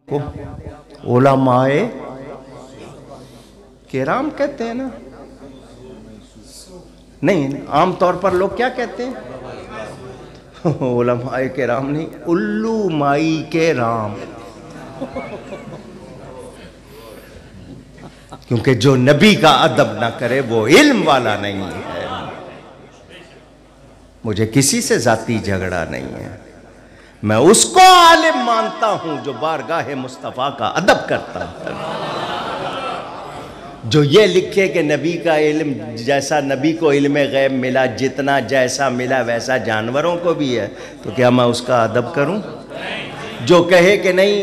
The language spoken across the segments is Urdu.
کو علماء کرام کہتے ہیں نا؟ نہیں، عام طور پر لوگ کیا کہتے ہیں؟ علماء کرام نہیں، علماء کرام، کیونکہ جو نبی کا ادب نہ کرے وہ علم والا نہیں ہے۔ مجھے کسی سے ذاتی جھگڑا نہیں ہے، میں اس کو عالم مانتا ہوں جو بارگاہ مصطفیٰ کا ادب کرتا ہے، جو یہ لکھے کہ نبی کا علم جیسا نبی کو علم غیب ملا، جتنا جیسا ملا ویسا جانوروں کو بھی ہے، تو کیا میں اس کا ادب کروں؟ جو کہے کہ نہیں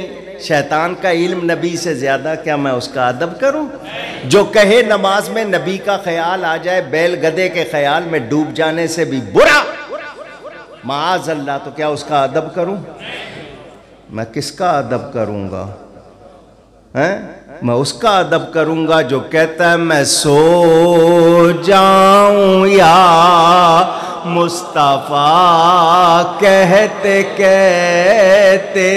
شیطان کا علم نبی سے زیادہ، کیا میں اس کا ادب کروں؟ جو کہے نماز میں نبی کا خیال آ جائے بیل گدے کے خیال میں ڈوب جانے سے بھی برا معاذ اللہ، تو کیا اس کا ادب کروں؟ میں کس کا ادب کروں گا؟ میں اس کا ادب کروں گا جو کہتا ہے میں سو جاؤں یا مصطفیٰ کہتے کہتے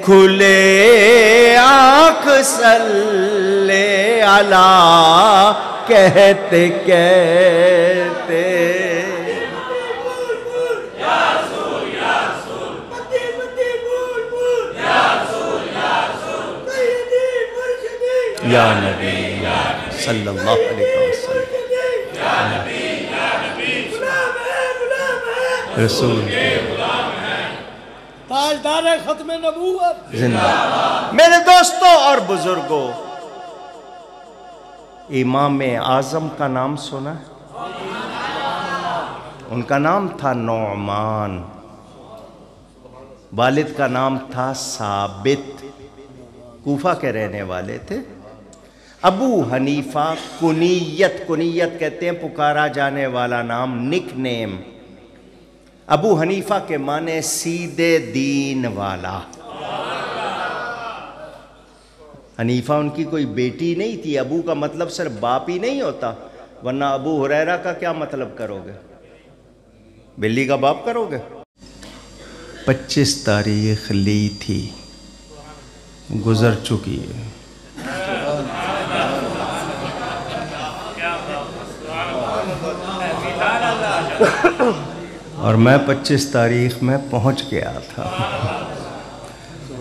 کھلے آنکھ صلی علی کہتے کہتے یا نبی صلی اللہ علیہ وسلم، رسول تاجدار ختم نبوت زندہ۔ میرے دوستوں اور بزرگوں، امام اعظم کا نام سنا ہے؟ ان کا نام تھا نعمان، والد کا نام تھا ثابت، کوفہ کے رہنے والے تھے۔ ابو حنیفہ کنیت کہتے ہیں پکارا جانے والا نام، نک نیم۔ ابو حنیفہ کے معنی سیدھے دین والا۔ حنیفہ ان کی کوئی بیٹی نہیں تھی، ابو کا مطلب صرف باپ ہی نہیں ہوتا، ورنہ ابو ہریرہ کا کیا مطلب کرو گے؟ بلی کا باپ کرو گے؟ 25 تاریخ لی تھی، گزر چکی ہے۔ اور میں 25 تاریخ میں پہنچ گیا تھا،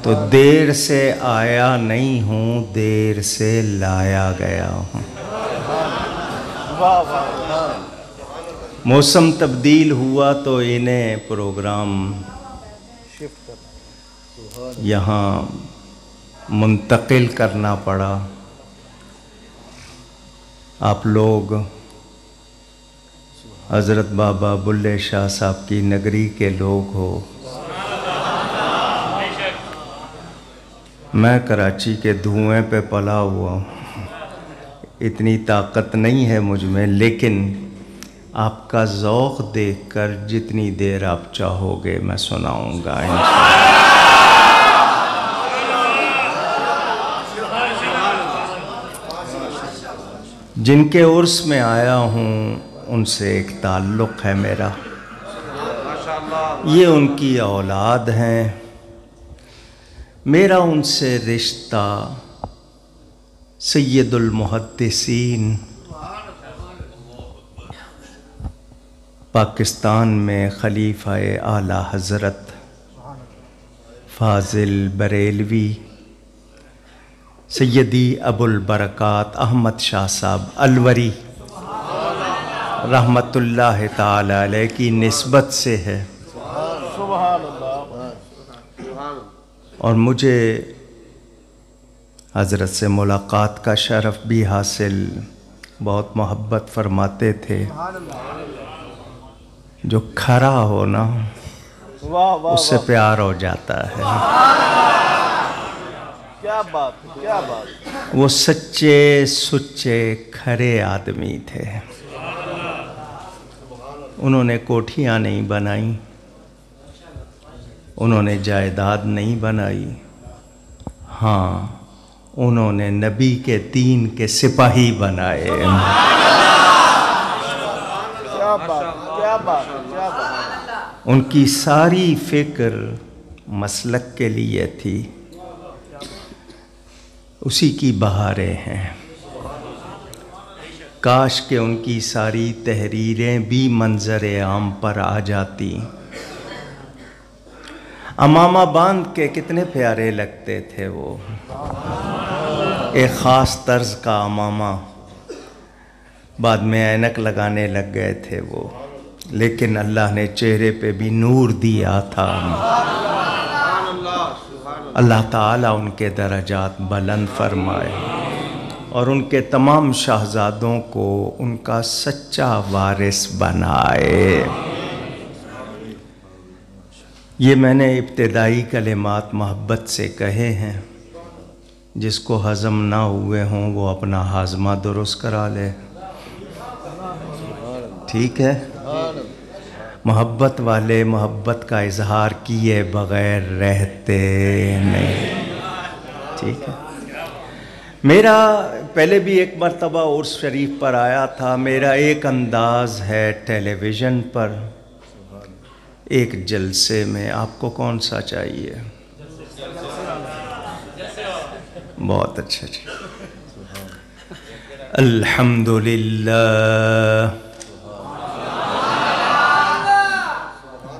تو دیر سے آیا نہیں ہوں، دیر سے لایا گیا ہوں۔ موسم تبدیل ہوا تو انہیں پروگرام یہاں منتقل کرنا پڑا۔ آپ لوگ حضرت بابا بلے شاہ صاحب کی نگری کے لوگ ہو، میں کراچی کے دھوئیں پہ پلا ہوا ہوں، اتنی طاقت نہیں ہے مجھ میں، لیکن آپ کا ذوق دیکھ کر جتنی دیر آپ چاہو گے میں سناؤں گا انشاءاللہ۔ جن کے عرس میں آیا ہوں ان سے ایک تعلق ہے میرا، یہ ان کی اولاد ہیں، میرا ان سے رشتہ سید المحدثین پاکستان میں خلیفہ اعلیٰ حضرت فاضل بریلوی سیدی ابو البرکات احمد شاہ صاحب الوری رحمت اللہ تعالی علیہ کی نسبت سے ہے، اور مجھے حضرت سے ملاقات کا شرف بھی حاصل، بہت محبت فرماتے تھے۔ جو کھرا ہو نا اس سے پیار ہو جاتا ہے، کیا بات کیا بات۔ وہ سچے سچے کھرے آدمی تھے، انہوں نے کوٹھیاں نہیں بنائیں، انہوں نے جائیداد نہیں بنائی، ہاں انہوں نے نبی کے دین کے سپاہی بنائے۔ کیا بات کیا بات کیا بات۔ ان کی ساری فکر مسلک کے لیے تھی، اسی کی بہاریں ہیں۔ کاش کہ ان کی ساری تحریریں بھی منظر عام پر آ جاتی۔ امامہ باندھ کے کتنے پیارے لگتے تھے وہ، ایک خاص طرز کا امامہ، بعد میں اینک لگانے لگ گئے تھے وہ، لیکن اللہ نے چہرے پہ بھی نور دیا تھا۔ اللہ تعالیٰ ان کے درجات بلند فرمائے اور ان کے تمام شہزادوں کو ان کا سچا وارث بنائے۔ یہ میں نے ابتدائی کلمات محبت سے کہے ہیں، جس کو ہضم نہ ہوئے ہوں وہ اپنا ہاضمہ درست کرا لے، ٹھیک ہے؟ محبت والے محبت کا اظہار کیے بغیر رہتے نہیں، ٹھیک ہے؟ میرا پہلے بھی ایک مرتبہ عرس شریف پر آیا تھا، میرا ایک انداز ہے ٹیلی ویژن پر، ایک جلسے میں، آپ کو کون سا چاہیے؟ بہت اچھا جی۔ الحمدللہ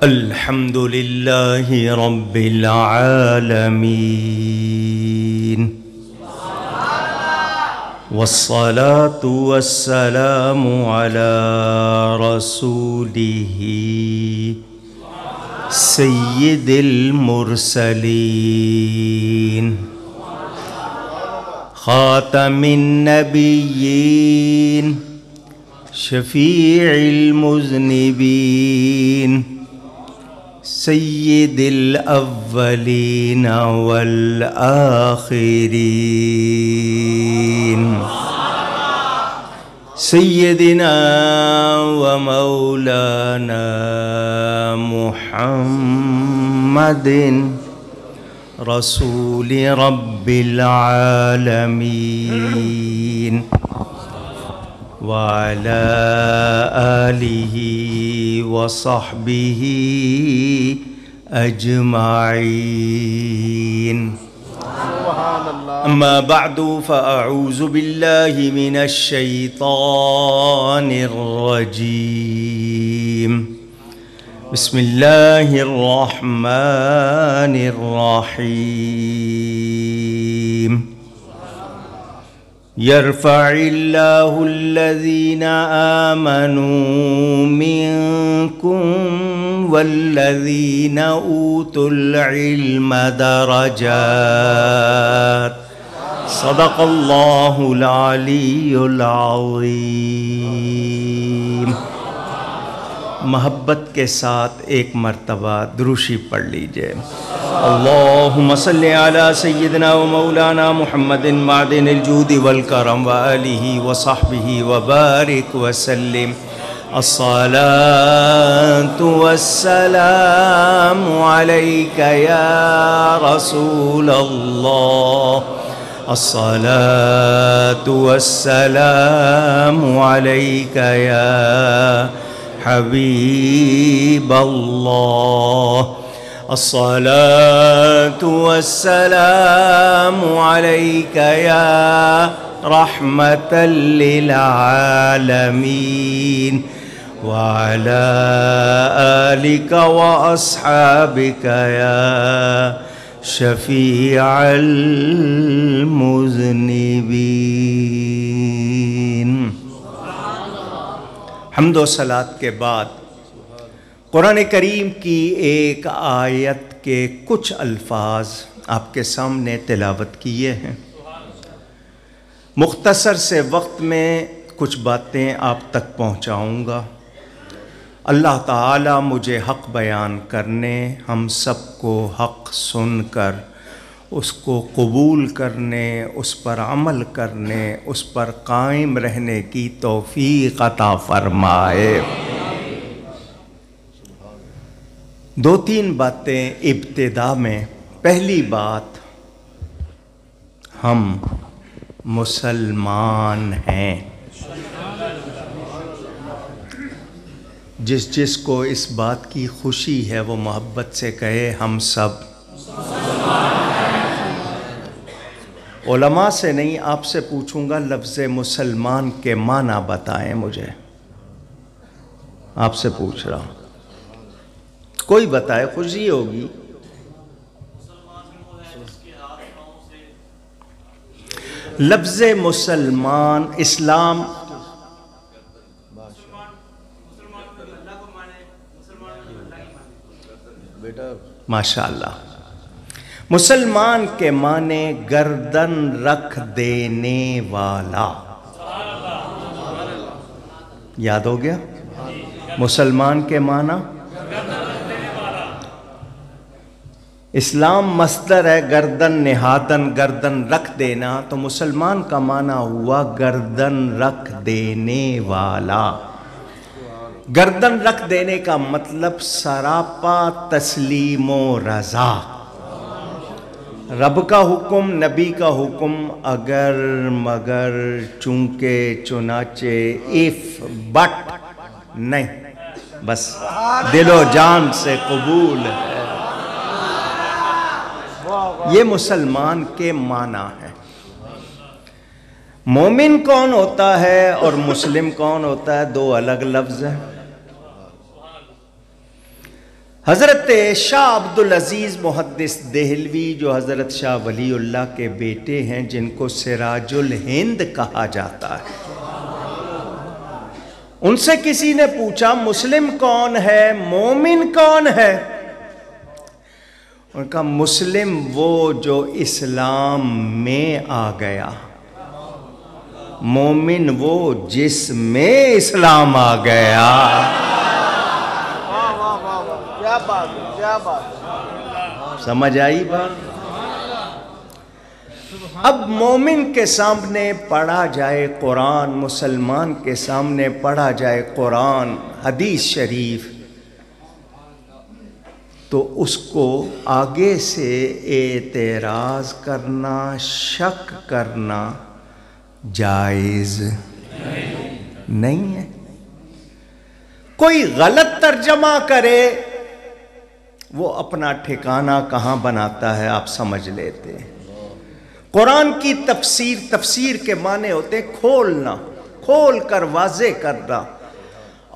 الحمدللہ رب العالمین والصلاة والسلام على رسوله سید المرسلین خاتم النبیین شفیع المذنبین سید الاولین والآخرین سیدنا و مولانا محمد رسول رب العالمین وعلى آله وصحبه أجمعين أما بعد فأعوذ بالله من الشيطان الرجيم بسم الله الرحمن الرحيم يرفع الله الذين آمنوا منكم والذين أوتوا العلم درجات صدق الله العلي العظيم۔ محبت کے ساتھ ایک مرتبہ دروشی پڑھ لیجئے۔ اللہم صلی علی سیدنا و مولانا محمد معدن الجود والکرم وآلہ وصحبہ وبارک وسلم۔ الصلاة والسلام علیک یا رسول اللہ، الصلاة والسلام علیک یا حبیب اللہ، الصلاة والسلام علیک یا رحمة للعالمین وعلى آلك وأصحابك يا شفيع المذنبين۔ حمد و صلاۃ کے بعد قرآن کریم کی ایک آیت کے کچھ الفاظ آپ کے سامنے تلاوت کیے ہیں۔ مختصر سے وقت میں کچھ باتیں آپ تک پہنچاؤں گا۔ اللہ تعالیٰ مجھے حق بیان کرنے، ہم سب کو حق سن کر اس کو قبول کرنے، اس پر عمل کرنے، اس پر قائم رہنے کی توفیق عطا فرمائے۔ دو تین باتیں ابتدا میں۔ پہلی بات، ہم مسلمان ہیں۔ جس جس کو اس بات کی خوشی ہے وہ محبت سے کہے ہم سب۔ علماء سے نہیں، آپ سے پوچھوں گا لفظ مسلمان کے معنی بتائیں مجھے، آپ سے پوچھ رہا ہوں، کوئی بتائے، خوشی ہوگی۔ لفظ مسلمان، اسلام، ماشاءاللہ، مسلمان کے معنی گردن رکھ دینے والا، یاد ہو گیا؟ مسلمان کے معنی، اسلام مصدر ہے گردن نہادن، گردن رکھ دینا، تو مسلمان کا معنی ہوا گردن رکھ دینے والا۔ گردن رکھ دینے کا مطلب سراپا تسلیم و رضا، رب کا حکم، نبی کا حکم، اگر مگر چونکہ چنانچہ اف بٹ نہیں، بس دل و جان سے قبول ہے، یہ مسلمان کے معنی ہے۔ مومن کون ہوتا ہے اور مسلم کون ہوتا ہے، دو الگ لفظ ہیں۔ حضرت شاہ عبدالعزیز محدث دہلوی جو حضرت شاہ ولی اللہ کے بیٹے ہیں، جن کو سراج الہند کہا جاتا ہے، ان سے کسی نے پوچھا مسلم کون ہے، مومن کون ہے؟ ان کا مسلم وہ جو اسلام میں آ گیا، مومن وہ جس میں اسلام آ گیا۔ کیا بات ہے، کیا بات ہے، سمجھ آئی بات؟ اب مومن کے سامنے پڑھا جائے قرآن، مسلمان کے سامنے پڑھا جائے قرآن، حدیث شریف، تو اس کو آگے سے اعتراض کرنا، شک کرنا جائز نہیں ہے۔ کوئی غلط ترجمہ کرے، وہ اپنا ٹھکانہ کہاں بناتا ہے آپ سمجھ لیتے ہیں۔ قرآن کی تفسیر کے معنی ہوتے کھولنا، کھول کر واضح کرنا،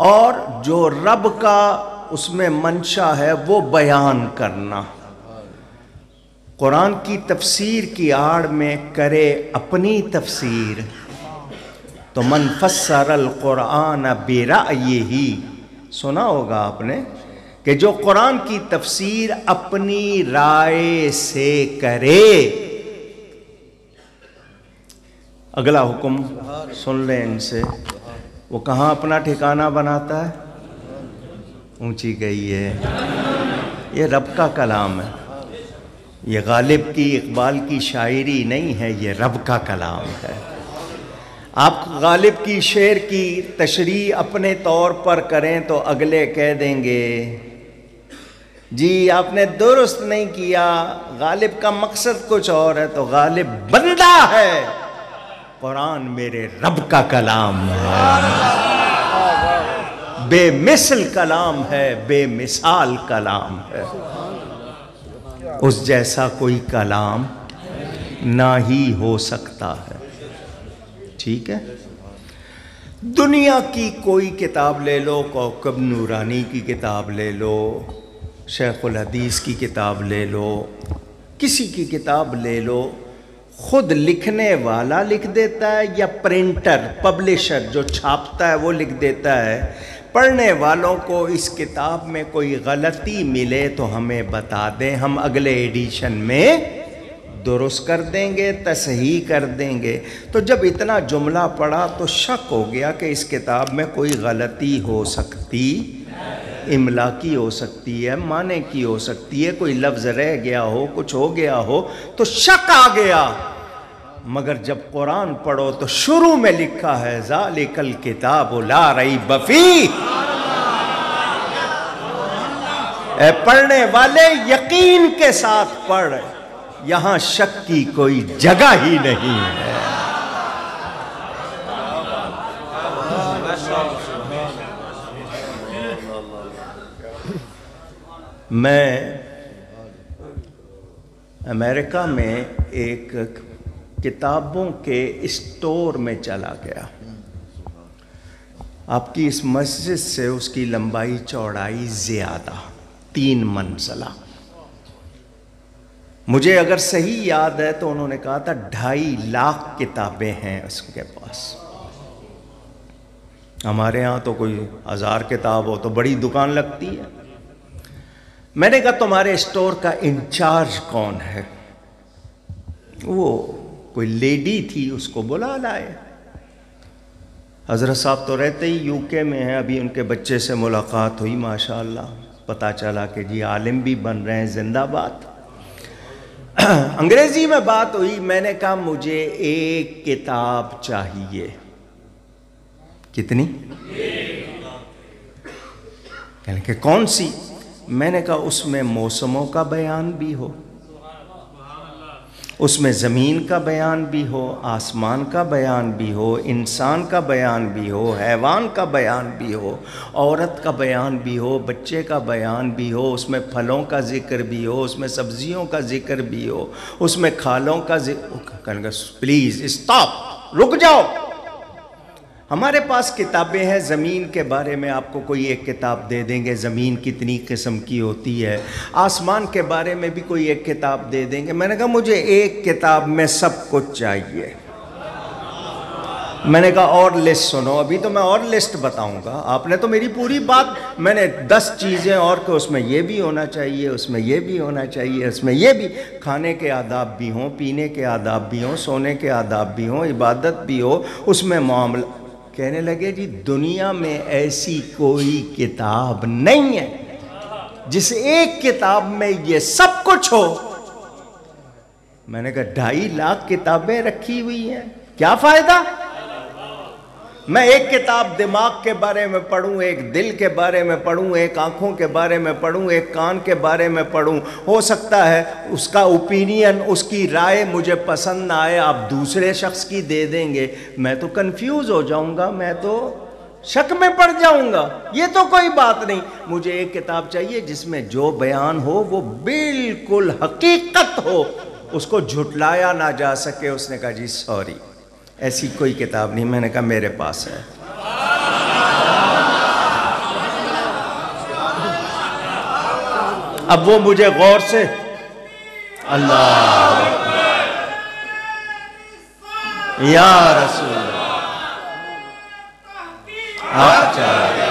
اور جو رب کا اس میں منشا ہے وہ بیان کرنا۔ قرآن کی تفسیر کی آڑ میں کرے اپنی تفسیر، تو من فسر القرآن برأیہ، سنا ہوگا آپ نے کہ جو قرآن کی تفسیر اپنی رائے سے کرے۔ اگلا حکم سن لیں ان سے، وہ کہاں اپنا ٹھکانہ بناتا ہے؟ اونچی گئی ہے، یہ رب کا کلام ہے، یہ غالب کی اقبال کی شاعری نہیں ہے، یہ رب کا کلام ہے۔ آپ غالب کی شعر کی تشریح اپنے طور پر کریں تو اگلے کہہ دیں گے جی آپ نے درست نہیں کیا، غالب کا مقصد کچھ اور ہے، تو غالب بندہ ہے، قرآن میرے رب کا کلام ہے، بے مثل کلام ہے، بے مثال کلام ہے، اس جیسا کوئی کلام نہ ہی ہو سکتا ہے۔ ٹھیک ہے، دنیا کی کوئی کتاب لے لو، کوكب نورانی کی کتاب لے لو، شیخ الحدیث کی کتاب لے لو، کسی کی کتاب لے لو، خود لکھنے والا لکھ دیتا ہے یا پرنٹر، پبلشر جو چھاپتا ہے وہ لکھ دیتا ہے، پڑھنے والوں کو اس کتاب میں کوئی غلطی ملے تو ہمیں بتا دیں، ہم اگلے ایڈیشن میں درست کر دیں گے، تصحیح کر دیں گے۔ تو جب اتنا جملہ پڑھا تو شک ہو گیا کہ اس کتاب میں کوئی غلطی ہو سکتی، املا کی ہو سکتی ہے، معنی کی ہو سکتی ہے، کوئی لفظ رہ گیا ہو، کچھ ہو گیا ہو، تو شک آ گیا۔ مگر جب قرآن پڑھو تو شروع میں لکھا ہے ذالک الکتاب لا ریب فیہ، اے پڑھنے والے یقین کے ساتھ پڑھ، یہاں شک کی کوئی جگہ ہی نہیں ہے۔ میں امریکہ میں ایک کتابوں کے اسٹور میں چلا گیا. آپ کی اس مسجد سے اس کی لمبائی چوڑائی زیادہ 3 منزلہ. مجھے اگر صحیح یاد ہے تو انہوں نے کہا تھا 2.5 لاکھ کتابیں ہیں اس کے پاس. ہمارے ہاں تو کوئی 1000 کتاب ہو تو بڑی دکان لگتی ہے. میں نے کہا تمہارے اسٹور کا انچارج کون ہے؟ وہ کوئی لیڈی تھی، اس کو بلا لائے. حضرت صاحب تو رہتے ہی یو کے میں ہیں، ابھی ان کے بچے سے ملاقات ہوئی، ماشاءاللہ پتہ چلا کہ جی عالم بھی بن رہے ہیں، زندہ باد. انگریزی میں بات ہوئی. میں نے کہا مجھے 1 کتاب چاہیے. کتنی؟ کہنے کہ کون سی؟ میں نے کہا اس میں موسموں کا بیان بھی ہو، اس میں زمین کا بیان بھی ہو، آسمان کا بیان بھی ہو، انسان کا بیان بھی ہو، حیوان کا بیان بھی ہو، عورت کا بیان بھی ہو، بچے کا بیان بھی ہو، اس میں پھلوں کا ذکر بھی ہو، اس میں سبزیوں کا ذکر بھی ہو، اس میں کھالوں کا ذکر. کہنے کہ پلیز اسٹاپ، رک جاؤ. ہمارے پاس کتابیں ہیں زمین کے بارے میں، آپ کو کوئی 1 کتاب دے دیں گے زمین کتنی قسم کی ہوتی ہے. آسمان کے بارے میں بھی کوئی 1 کتاب دے دیں گے. میں نے کہا مجھے 1 کتاب میں سب کچھ چاہیے. میں نے کہا اور لسٹ سنو، ابھی تو میں اور لسٹ بتاؤں گا. آپ نے تو میری پوری بات، میں نے 10 چیزیں اور کہ اس میں یہ بھی ہونا چاہیے، اس میں یہ بھی ہونا چاہیے، اس میں یہ بھی، کھانے کے آداب بھی ہوں، پینے کے آداب بھی ہوں، سونے کے آداب بھی ہوں، عبادت بھی ہو، اس میں معاملہ. کہنے لگے جی دنیا میں ایسی کوئی کتاب نہیں ہے جس 1 کتاب میں یہ سب کچھ ہو. میں نے کہا 2.5 لاکھ کتابیں رکھی ہوئی ہیں، کیا فائدہ؟ میں 1 کتاب دماغ کے بارے میں پڑھوں، 1 دل کے بارے میں پڑھوں، 1 آنکھوں کے بارے میں پڑھوں، 1 کان کے بارے میں پڑھوں. ہو سکتا ہے اس کا اوپینین، اس کی رائے مجھے پسند نہ آئے، آپ دوسرے شخص کی دے دیں گے، میں تو کنفیوز ہو جاؤں گا، میں تو شک میں پڑ جاؤں گا. یہ تو کوئی بات نہیں. مجھے 1 کتاب چاہیے جس میں جو بیان ہو وہ بالکل حقیقت ہو، اس کو جھٹلایا نہ جا سکے. اس نے کہا جی سوری، ایسی کوئی کتاب نہیں. میں نے کہا میرے پاس ہے. اب وہ مجھے غور سے اللہ یا رسول آپ چاہے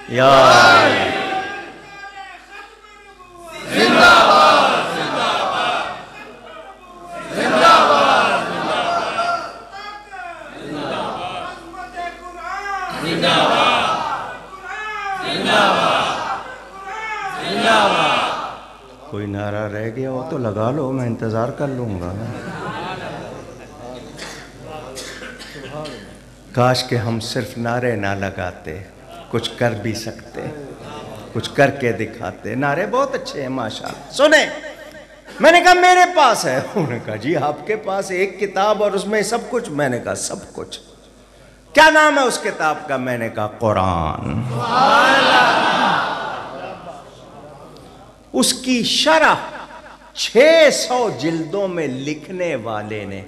یا کوئی نعرہ رہ گیا ہو تو لگا لو، میں انتظار کر لوں گا. کاش کہ ہم صرف نعرے نہ لگاتے، کچھ کر بھی سکتے، کچھ کر کے دکھاتے. نعرے بہت اچھے ہیں ماشاءاللہ. سنیں، میں نے کہا میرے پاس ہے. انہوں نے کہا جی آپ کے پاس 1 کتاب اور اس میں سب کچھ. میں نے کہا سب کچھ. کیا نام ہے اس کتاب کا؟ میں نے کہا قرآن. اس کی شرح 600 جلدوں میں لکھنے والے نے،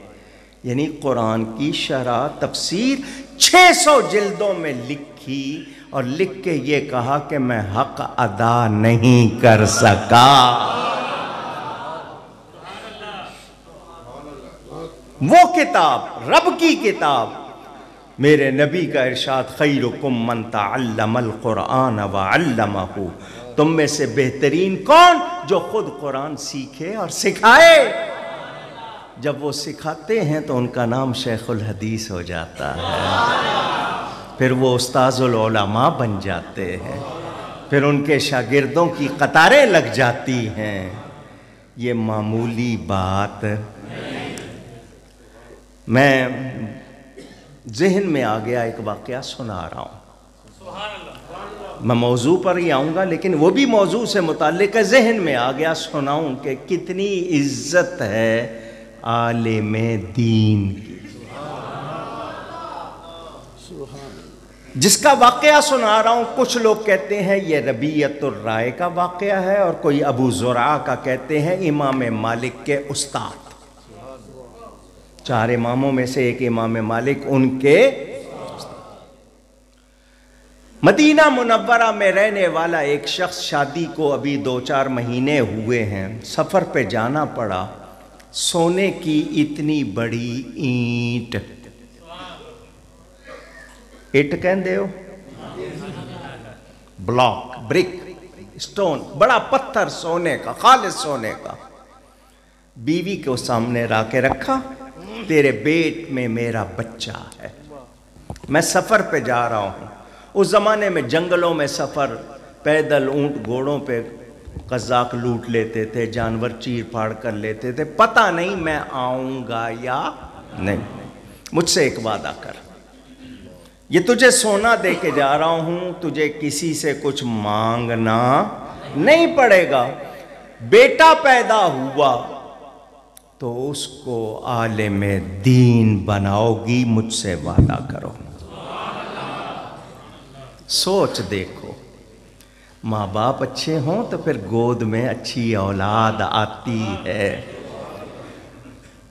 یعنی قرآن کی شرح تفسیر 600 جلدوں میں لکھی اور لکھ کے یہ کہا کہ میں حق ادا نہیں کر سکا. وہ کتاب رب کی کتاب. میرے نبی کا ارشاد خیرکم من تعلم القرآن وعلمہ، تم میں سے بہترین کون؟ جو خود قرآن سیکھے اور سکھائے. جب وہ سکھاتے ہیں تو ان کا نام شیخ الحدیث ہو جاتا ہے، پھر وہ استاذ العلماء بن جاتے ہیں، پھر ان کے شاگردوں کی قطاریں لگ جاتی ہیں. یہ معمولی بات. میں ذہن میں آ گیا ایک واقعہ سنا رہا ہوں. میں موضوع پر ہی آؤں گا لیکن وہ بھی موضوع سے متعلق ہے. ذہن میں آ گیا سناؤں کہ کتنی عزت ہے عالم دین کی. جس کا واقعہ سنا رہا ہوں کچھ لوگ کہتے ہیں یہ ربیعۃ الرائے کا واقعہ ہے اور کوئی ابو زرعہ کا کہتے ہیں امام مالک کے استاد. 4 اماموں میں سے ایک امام مالک ان کے مدینہ منورہ میں رہنے والا ایک شخص شادی کو ابھی 2-4 مہینے ہوئے ہیں، سفر پہ جانا پڑا، سونے کی اتنی بڑی اینٹ کہندے ہو، بلاک، برک، سٹون، بڑا پتھر سونے کا، خالص سونے کا، بیوی کو سامنے لا کے رکھا، تیرے پیٹ میں میرا بچہ ہے، میں سفر پہ جا رہا ہوں۔ اس زمانے میں جنگلوں میں سفر، پیدل، اونٹ گھوڑوں پہ قزاق لوٹ لیتے تھے، جانور چیر پھاڑ کر لیتے تھے، پتہ نہیں میں آؤں گا یا نہیں، مجھ سے ایک وعدہ کر، یہ تجھے سونا دے کے جا رہا ہوں، تجھے کسی سے کچھ مانگنا نہیں پڑے گا، بیٹا پیدا ہوا تو اس کو عالم دین بناؤ گی، مجھ سے وعدہ کرو۔ سوچ دیکھو، ماں باپ اچھے ہوں تو پھر گود میں اچھی اولاد آتی ہے،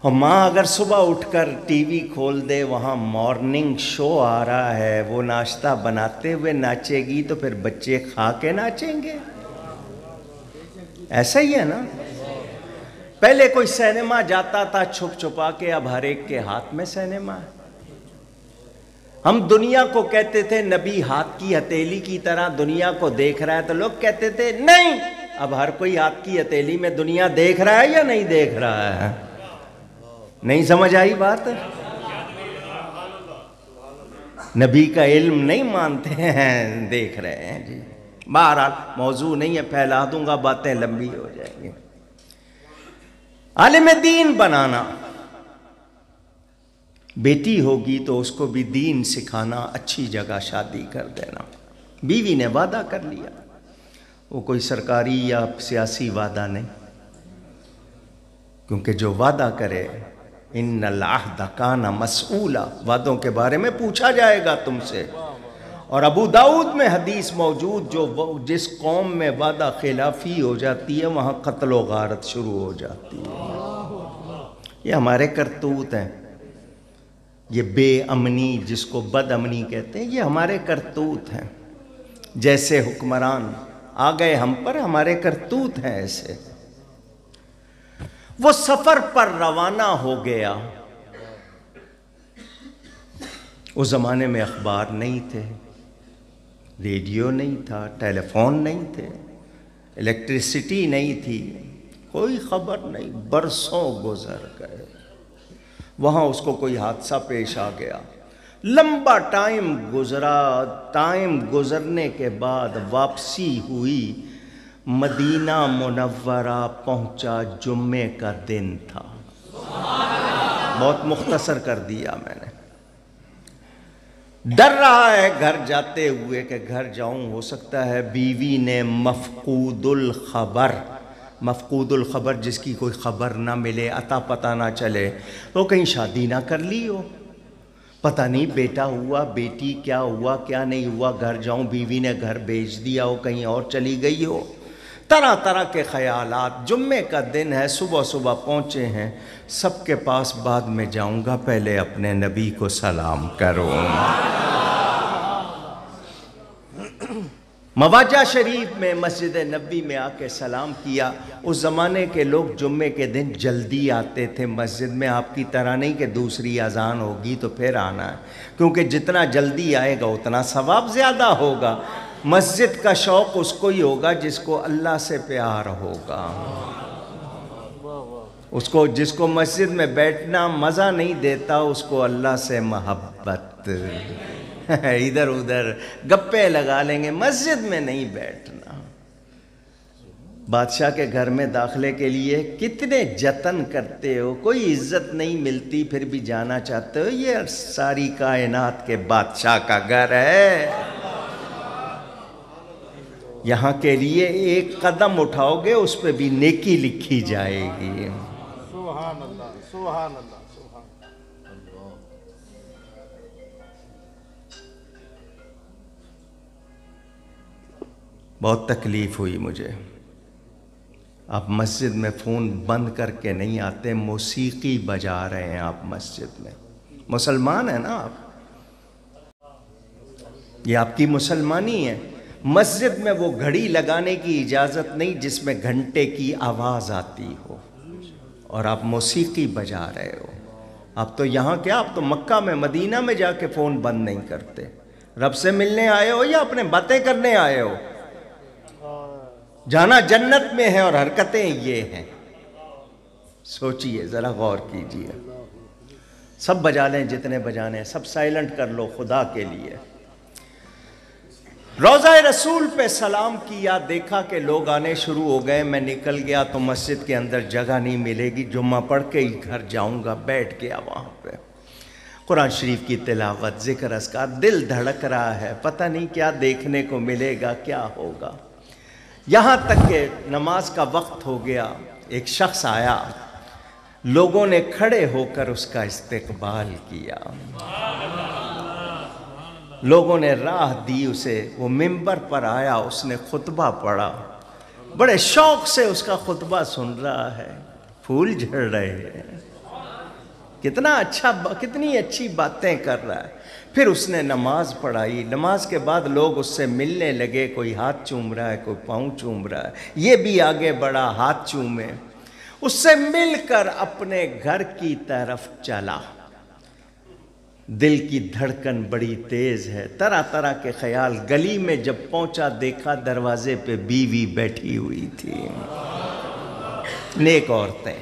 اور ماں اگر صبح اٹھ کر ٹی وی کھول دے، وہاں مارننگ شو آ رہا ہے، وہ ناشتہ بناتے ہوئے ناچے گی تو پھر بچے کھا کے ناچیں گے، ایسا ہی ہے نا؟ پہلے کوئی سینما جاتا تھا چھپ چھپا کے، اب ہر ایک کے ہاتھ میں سینما ہے۔ ہم دنیا کو کہتے تھے نبی ہاتھ کی ہتھیلی کی طرح دنیا کو دیکھ رہا ہے، تو لوگ کہتے تھے نہیں، اب ہر کوئی ہاتھ کی ہتھیلی میں دنیا دیکھ رہا ہے یا نہیں دیکھ رہا ہے؟ نہیں سمجھ آئی بات؟ نبی کا علم نہیں مانتے ہیں، دیکھ رہے ہیں جی۔ بہرحال موضوع نہیں ہے، پھیلا دوں گا، باتیں لمبی ہو جائیں گی۔ عالم دین بنانا، بیٹی ہوگی تو اس کو بھی دین سکھانا، اچھی جگہ شادی کر دینا۔ بیوی نے وعدہ کر لیا، وہ کوئی سرکاری یا سیاسی وعدہ نہیں، کیونکہ جو وعدہ کرے ان العہد کان مسئولا، وعدوں کے بارے میں پوچھا جائے گا تم سے۔ اور ابو داؤد میں حدیث موجود، جس قوم میں وعدہ خلافی ہو جاتی ہے وہاں قتل و غارت شروع ہو جاتی ہے۔ یہ ہمارے کرتوت ہیں، یہ بے امنی جس کو بد امنی کہتے ہیں، یہ ہمارے کرتوت ہیں۔ جیسے حکمران آ گئے ہم پر، ہمارے کرتوت ہیں ایسے۔ وہ سفر پر روانہ ہو گیا، اس زمانے میں اخبار نہیں تھے، ریڈیو نہیں تھا، ٹیلی فون نہیں تھے، الیکٹریسٹی نہیں تھی، کوئی خبر نہیں، برسوں گزر گئے۔ وہاں اس کو کوئی حادثہ پیش آ گیا، لمبا ٹائم گزرا، ٹائم گزرنے کے بعد واپسی ہوئی، مدینہ منورہ پہنچا، جمعے کا دن تھا۔ بہت مختصر کر دیا میں نے۔ ڈر رہا ہے گھر جاتے ہوئے کہ گھر جاؤں، ہو سکتا ہے بیوی نے مفقود الخبر جس کی کوئی خبر نہ ملے، عطا پتہ نہ چلے، تو کہیں شادی نہ کر لی ہو، پتہ نہیں بیٹا ہوا، بیٹی کیا ہوا، کیا نہیں ہوا، گھر جاؤں، بیوی نے گھر بھیج دیا ہو، کہیں اور چلی گئی ہو، طرح طرح کے خیالات۔ جمعے کا دن ہے، صبح صبح پہنچے ہیں، سب کے پاس بعد میں جاؤں گا، پہلے اپنے نبی کو سلام کروں۔ مواجہ شریف میں، مسجد نبی میں آ کے سلام کیا۔ اس زمانے کے لوگ جمعے کے دن جلدی آتے تھے مسجد میں، آپ کی طرح نہیں کہ دوسری اذان ہوگی تو پھر آنا ہے، کیونکہ جتنا جلدی آئے گا اتنا ثواب زیادہ ہوگا۔ مسجد کا شوق اس کو ہی ہوگا جس کو اللہ سے پیار ہوگا، جس کو مسجد میں بیٹھنا مزہ نہیں دیتا، اس کو اللہ سے محبت۔ ادھر ادھر گپے لگا لیں گے، مسجد میں نہیں بیٹھنا۔ بادشاہ کے گھر میں داخلے کے لیے کتنے جتن کرتے ہو، کوئی عزت نہیں ملتی، پھر بھی جانا چاہتے ہو۔ یہ ساری کائنات کے بادشاہ کا گھر ہے، یہاں کے لیے ایک قدم اٹھاؤ گے اس پہ بھی نیکی لکھی جائے گی۔ سبحان اللہ، سبحان اللہ، سبحان اللہ۔ بہت تکلیف ہوئی مجھے، آپ مسجد میں فون بند کر کے نہیں آتے، موسیقی بجا رہے ہیں آپ مسجد میں۔ مسلمان ہیں نا آپ، یہ آپ کی مسلمانی ہے۔ مسجد میں وہ گھڑی لگانے کی اجازت نہیں جس میں گھنٹے کی آواز آتی ہو، اور آپ موسیقی بجا رہے ہو۔ آپ تو یہاں کیا، آپ تو مکہ میں مدینہ میں جا کے فون بند نہیں کرتے۔ رب سے ملنے آئے ہو یا اپنے باتیں کرنے آئے ہو؟ جانا جنت میں ہے اور حرکتیں یہ ہیں۔ سوچئے ذرا، غور کیجئے۔ سب بجا لیں جتنے بجانے ہیں، سب سائلنٹ کر لو خدا کے لیے۔ روضہ رسول پہ سلام کیا، دیکھا کہ لوگ آنے شروع ہو گئے۔ میں نکل گیا تو مسجد کے اندر جگہ نہیں ملے گی، جمعہ پڑھ کے ہی گھر جاؤں گا۔ بیٹھ گیا وہاں پہ، قرآن شریف کی تلاوت، ذکر اذکار، دل دھڑک رہا ہے، پتہ نہیں کیا دیکھنے کو ملے گا، کیا ہوگا۔ یہاں تک کہ نماز کا وقت ہو گیا، ایک شخص آیا، لوگوں نے کھڑے ہو کر اس کا استقبال کیا، لوگوں نے راہ دی اسے، وہ منبر پر آیا، اس نے خطبہ پڑھا، بڑے شوق سے اس کا خطبہ سن رہا ہے، پھول جھڑ رہے ہیں، کتنی اچھی باتیں کر رہا ہے۔ پھر اس نے نماز پڑھائی، نماز کے بعد لوگ اس سے ملنے لگے، کوئی ہاتھ چوم رہا ہے، کوئی پاؤں چوم رہا ہے، یہ بھی آگے بڑھا، ہاتھ چومے، اس سے مل کر اپنے گھر کی طرف چلا۔ دل کی دھڑکن بڑی تیز ہے، طرح طرح کے خیال۔ گلی میں جب پہنچا دیکھا دروازے پہ بیوی بیٹھی ہوئی تھی، نیک عورتیں،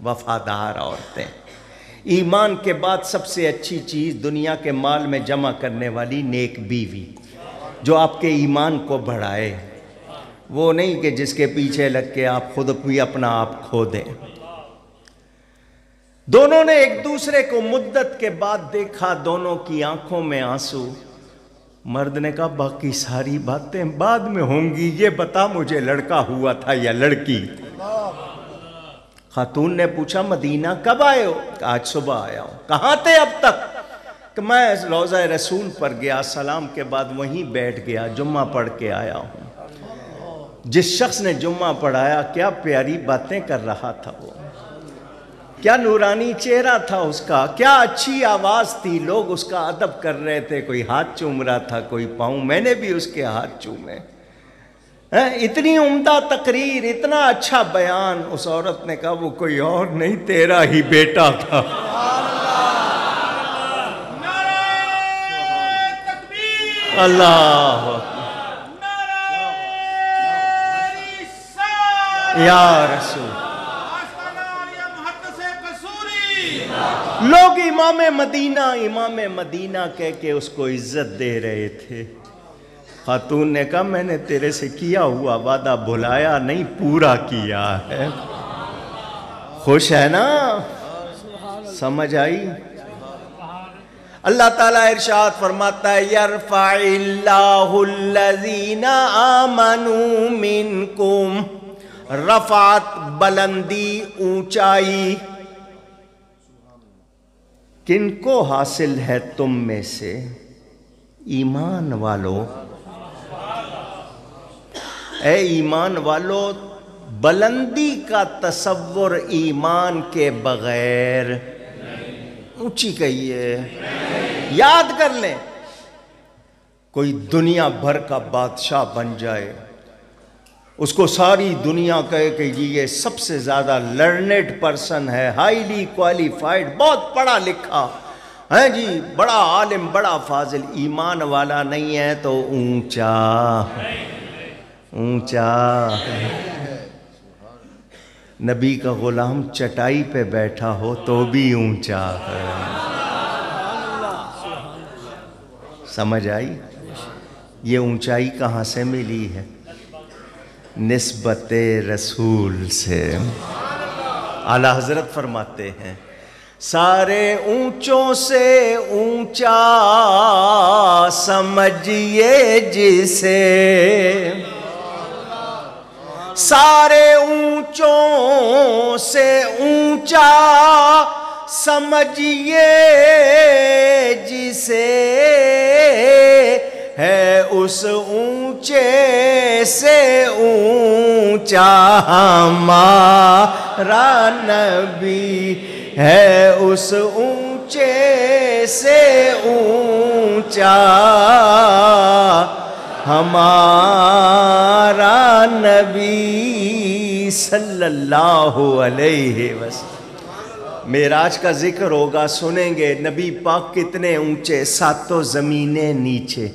وفادار عورتیں۔ ایمان کے بعد سب سے اچھی چیز دنیا کے مال میں جمع کرنے والی نیک بیوی، جو آپ کے ایمان کو بڑھائے، وہ نہیں کہ جس کے پیچھے لگ کے آپ خود بھی اپنا آپ کھو دیں۔ دونوں نے ایک دوسرے کو مدت کے بعد دیکھا، دونوں کی آنکھوں میں آنسو۔ مرد نے کہا باقی ساری باتیں بعد میں ہوں گی، یہ بتا مجھے لڑکا ہوا تھا یا لڑکی؟ خاتون نے پوچھا مدینہ کب آئے ہو؟ آج صبح آیا ہوں۔ کہاں تھے اب تک؟ کہ میں روضہ رسول پر گیا، سلام کے بعد وہیں بیٹھ گیا، جمعہ پڑھ کے آیا ہوں۔ جس شخص نے جمعہ پڑھایا کیا پیاری باتیں کر رہا تھا، وہ کیا نورانی چہرہ تھا اس کا، کیا اچھی آواز تھی، لوگ اس کا ادب کر رہے تھے، کوئی ہاتھ چوم رہا تھا، کوئی پاؤں، میں نے بھی اس کے ہاتھ چومے۔ اتنی عمدہ تقریر، اتنا اچھا بیان۔ اس عورت نے کہا وہ کوئی اور نہیں، تیرا ہی بیٹا تھا۔ اللہ یا رسول۔ لوگ امام مدینہ کہہ کے اس کو عزت دے رہے تھے۔ خاتون نے کہا میں نے تیرے سے کیا ہوا وعدہ بھلایا نہیں، پورا کیا ہے۔ خوش ہے نا؟ سمجھ آئی؟ اللہ تعالیٰ ارشاد فرماتا ہے یرفع اللہ الذین آمنوا منکم، رفعت بلندی، اونچائی کن کو حاصل ہے تم میں سے؟ ایمان والو۔ اے ایمان والو، بلندی کا تصور ایمان کے بغیر، اونچی کہیے، یاد کر لیں، کوئی دنیا بھر کا بادشاہ بن جائے، اس کو ساری دنیا کہے کہ یہ سب سے زیادہ لرنڈ پرسن ہے، ہائیلی کوالیفائڈ، بہت پڑھا لکھا ہے جی، بڑا عالم، بڑا فاضل، ایمان والا نہیں ہے تو اونچا اونچا۔ نبی کا غلام چٹائی پہ بیٹھا ہو تو بھی اونچا ہے۔ سمجھ آئی؟ یہ اونچائی کہاں سے ملی ہے؟ نسبت رسول سے۔ اعلیٰ حضرت فرماتے ہیں سارے اونچوں سے اونچا سمجھیے جسے، سارے اونچوں سے اونچا سمجھیے جسے، ہے اس اونچے سے اونچا ہمارا نبی، ہے اس اونچے سے اونچا ہمارا نبی صلی اللہ علیہ وسلم۔ معراج کا ذکر ہوگا، سنیں گے نبی پاک کتنے اونچے، ساتوں زمینیں نیچے،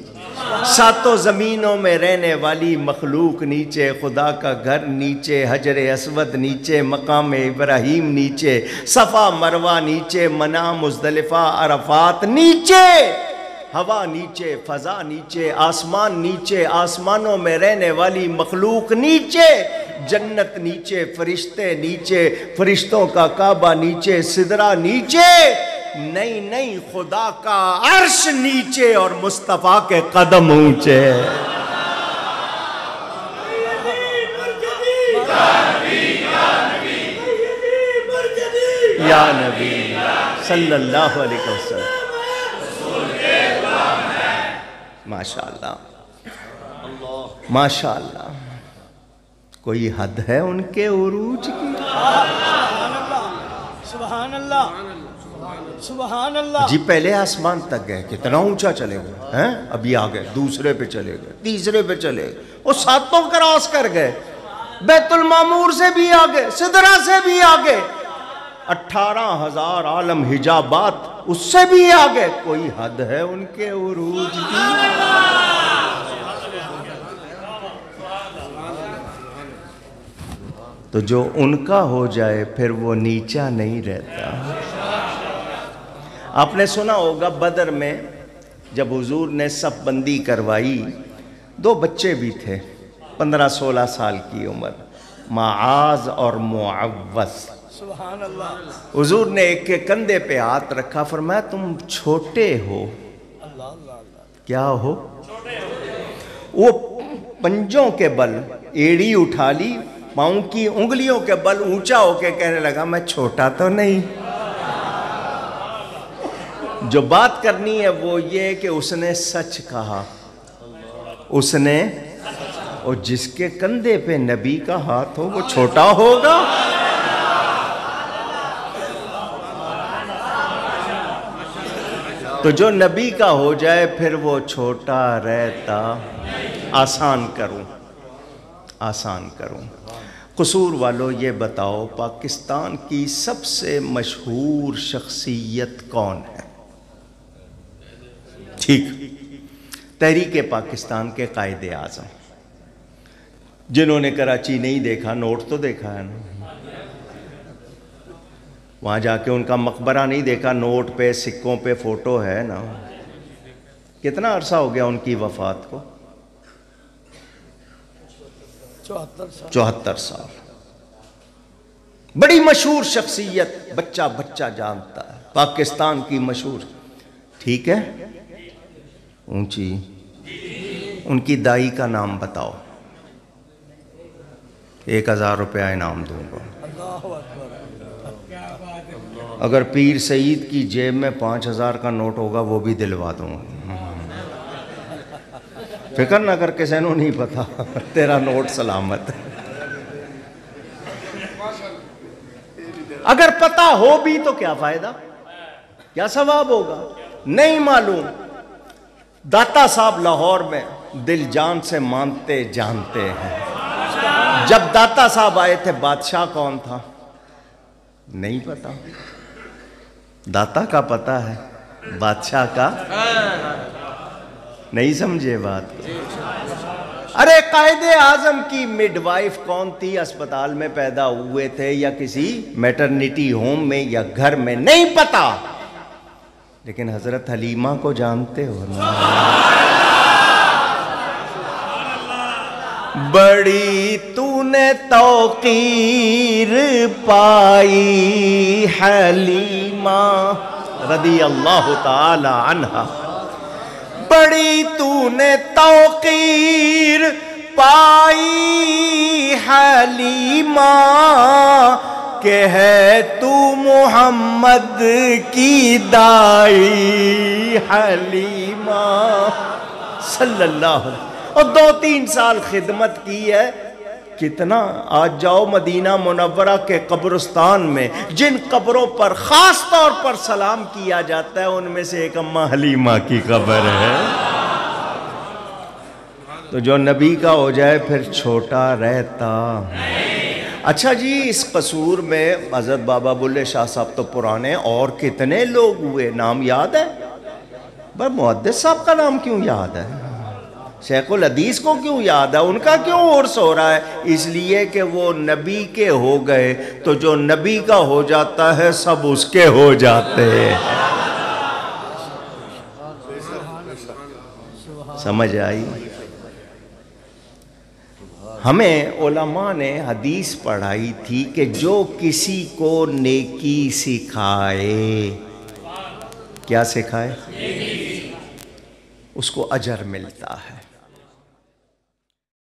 ساتوں زمینوں میں رہنے والی مخلوق نیچے، خدا کا گھر نیچے، حجر اسود نیچے، مقام ابراہیم نیچے، صفا مروہ نیچے، منا مزدلفہ عرفات نیچے، ہوا نیچے، فضا نیچے، آسمان نیچے، آسمانوں میں رہنے والی مخلوق نیچے، جنت نیچے، فرشتے نیچے، فرشتوں کا کعبہ نیچے، سدرہ نیچے، نہیں خدا کا عرش نیچے اور مصطفیٰ کے قدم اونچے۔ یا نبی صلی اللہ علیہ وسلم۔ ماشاءاللہ ماشاءاللہ، کوئی حد ہے ان کے عروج کی؟ سبحان اللہ سبحان اللہ۔ جی پہلے آسمان تک گئے، کتنا اونچا چلے گئے ہیں، ابھی آگئے دوسرے پہ چلے گئے، تیسرے پہ چلے گئے، وہ ساتوں کراس کر گئے، بیت المعمور سے بھی آگئے، سدرہ سے بھی آگئے، 18,000 عالم حجابات اس سے بھی آگئے، کوئی حد ہے ان کے عروج کی؟ تو جو ان کا ہو جائے پھر وہ نیچا نہیں رہتا۔ آپ نے سنا ہوگا بدر میں جب حضور نے صف بندی کروائی، 2 بچے بھی تھے 15-16 سال کی عمر، معاذ اور معوذ۔ سبحان اللہ۔ حضور نے ایک کے کندھے پہ ہاتھ رکھا، فرمایا تم چھوٹے ہو۔ کیا ہو؟ وہ پنجوں کے بل ایڑی اٹھا لی، پاؤں کی انگلیوں کے بل اونچا ہو کے کہنے لگا میں چھوٹا تو نہیں۔ جو بات کرنی ہے وہ یہ کہ اس نے سچ کہا، اس نے، اور جس کے کندھے پہ نبی کا ہاتھ ہو وہ چھوٹا ہوگا؟ تو جو نبی کا ہو جائے پھر وہ چھوٹا رہتا۔ آسان کروں، قصور والو یہ بتاؤ پاکستان کی سب سے مشہور شخصیت کون ہے؟ ٹھیک، تحریک پاکستان کے قائد اعظم، جنہوں نے کراچی نہیں دیکھا، نوٹ تو دیکھا ہے نا، وہاں جا کے ان کا مقبرہ نہیں دیکھا، نوٹ پہ سکوں پہ فوٹو ہے نا۔ کتنا عرصہ ہو گیا ان کی وفات کو؟ 74 سال۔ بڑی مشہور شخصیت، بچہ جانتا ہے، پاکستان کی مشہور، ٹھیک ہے، اونچی۔ ان کی دائی کا نام بتاؤ، 1000 روپیہ انعام دوں گا۔ اگر پیر سعید کی جیب میں 5000 کا نوٹ ہوگا وہ بھی دلوا دوں گا، فکر نہ کر، کسی نے نہیں پتا، تیرا نوٹ سلامت ہے۔ اگر پتا ہو بھی تو کیا فائدہ، کیا ثواب ہوگا؟ نہیں معلوم۔ داتا صاحب لاہور میں دل جان سے مانتے جانتے ہیں، جب داتا صاحب آئے تھے بادشاہ کون تھا؟ نہیں پتا۔ داتا کا پتا ہے، بادشاہ کا نہیں، سمجھے بات کو؟ ارے قائد اعظم کی مڈ وائف کون تھی؟ اسپتال میں پیدا ہوئے تھے یا کسی میٹرنیٹی ہوم میں یا گھر میں؟ نہیں پتا، لیکن حضرت حلیمہ کو جانتے ہو نا؟ بڑی تو نے توقیر پائی حلیمہ رضی اللہ تعالی عنہا، بڑی تو نے توقیر پائی حلیمہ، کہ ہے تو محمد کی دائی حلیمہ صلی اللہ علیہ وسلم، اور 2-3 سال خدمت کی ہے. کتنا آج جاؤ مدینہ منورہ کے قبرستان میں جن قبروں پر خاص طور پر سلام کیا جاتا ہے ان میں سے ایک اماں حلیمہ کی قبر ہے. تو جو نبی کا ہو جائے پھر چھوٹا رہتا. اچھا جی، اس قصور میں حضرت بابا بلے شاہ صاحب تو پرانے، اور کتنے لوگ ہوئے، نام یاد ہے؟ بھائی محدث صاحب کا نام کیوں یاد ہے؟ شیخ الحدیث کو کیوں یاد ہے؟ ان کا کیوں عرس ہو رہا ہے؟ اس لیے کہ وہ نبی کے ہو گئے، تو جو نبی کا ہو جاتا ہے سب اس کے ہو جاتے ہیں. سمجھ آئی؟ ہمیں علماء نے حدیث پڑھائی تھی کہ جو کسی کو نیکی سکھائے، کیا سکھائے؟ اس کو اجر ملتا ہے.